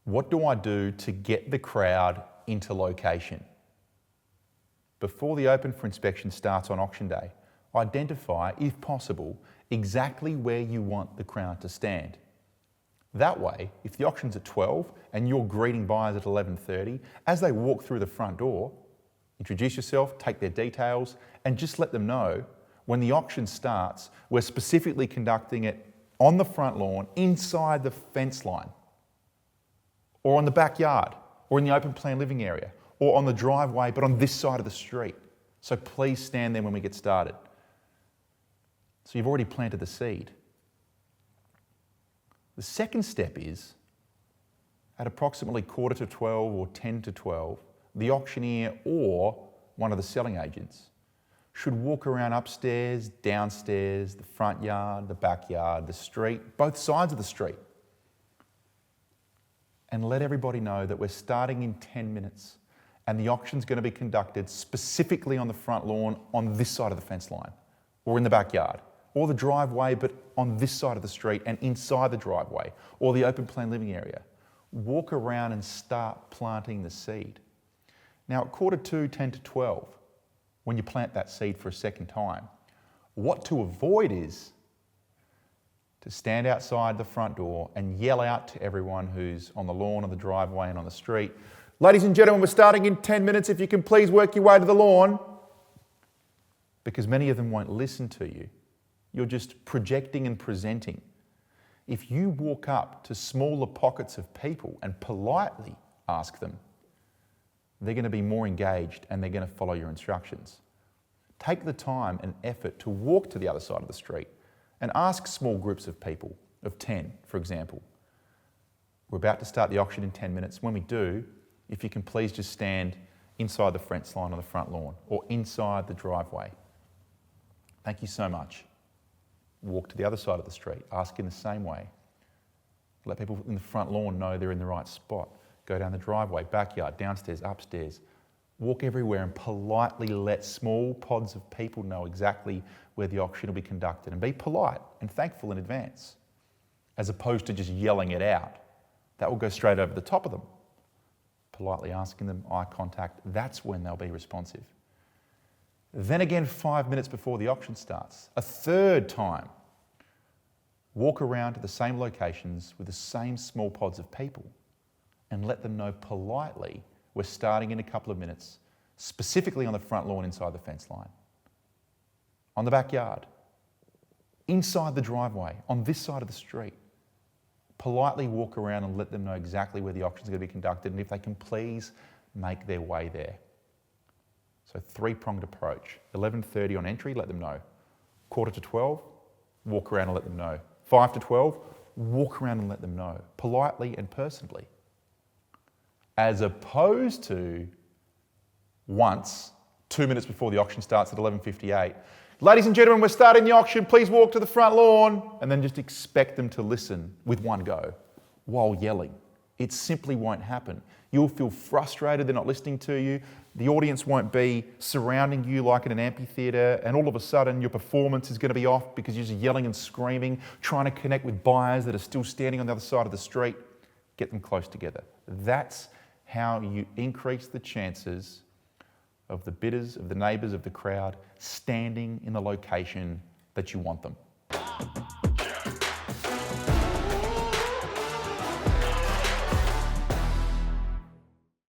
What do I do to get the crowd into location? Before the open for inspection starts on auction day, identify, if possible, exactly where you want the crowd to stand. That way, if the auction's at 12 and you're greeting buyers at 11:30, as they walk through the front door, introduce yourself, take their details, and just let them know when the auction starts, we're specifically conducting it on the front lawn, inside the fence line, or on the backyard, or in the open plan living area, or on the driveway, but on this side of the street. So please stand there when we get started. So you've already planted the seed. The second step is, at approximately 11:45 or 10:12, the auctioneer or one of the selling agents should walk around upstairs, downstairs, the front yard, the backyard, the street, both sides of the street, and let everybody know that we're starting in 10 minutes and the auction's going to be conducted specifically on the front lawn on this side of the fence line, or in the backyard, or the driveway but on this side of the street and inside the driveway, or the open plan living area. Walk around and start planting the seed. Now at 11:45, 10:12, when you plant that seed for a second time, what to avoid is to stand outside the front door and yell out to everyone who's on the lawn, on the driveway and on the street, "Ladies and gentlemen, we're starting in 10 minutes. If you can please work your way to the lawn." Because many of them won't listen to you. You're just projecting and presenting. If you walk up to smaller pockets of people and politely ask them, they're going to be more engaged and they're going to follow your instructions. Take the time and effort to walk to the other side of the street and ask small groups of people, of 10, for example. We're about to start the auction in 10 minutes. When we do, if you can please just stand inside the fence line on the front lawn or inside the driveway. Thank you so much. Walk to the other side of the street, ask in the same way. Let people in the front lawn know they're in the right spot. Go down the driveway, backyard, downstairs, upstairs. Walk everywhere and politely let small pods of people know exactly where the auction will be conducted, and be polite and thankful in advance, as opposed to just yelling it out. That will go straight over the top of them. Politely asking them, eye contact, that's when they'll be responsive. Then again, 5 minutes before the auction starts, a third time, walk around to the same locations with the same small pods of people and let them know politely we're starting in a couple of minutes, specifically on the front lawn inside the fence line, on the backyard, inside the driveway, on this side of the street. Politely walk around and let them know exactly where the auction is going to be conducted and if they can please make their way there. So three-pronged approach. 11:30 on entry, let them know. 11:45, walk around and let them know. 5:12, walk around and let them know, politely and personally. As opposed to once, 2 minutes before the auction starts at 11:58, "Ladies and gentlemen, we're starting the auction, please walk to the front lawn," and then just expect them to listen with one go while yelling. It simply won't happen. You'll feel frustrated, they're not listening to you. The audience won't be surrounding you like in an amphitheatre, and all of a sudden your performance is going to be off because you're just yelling and screaming, trying to connect with buyers that are still standing on the other side of the street. Get them close together. That's how you increase the chances of the bidders, of the neighbours, of the crowd standing in the location that you want them.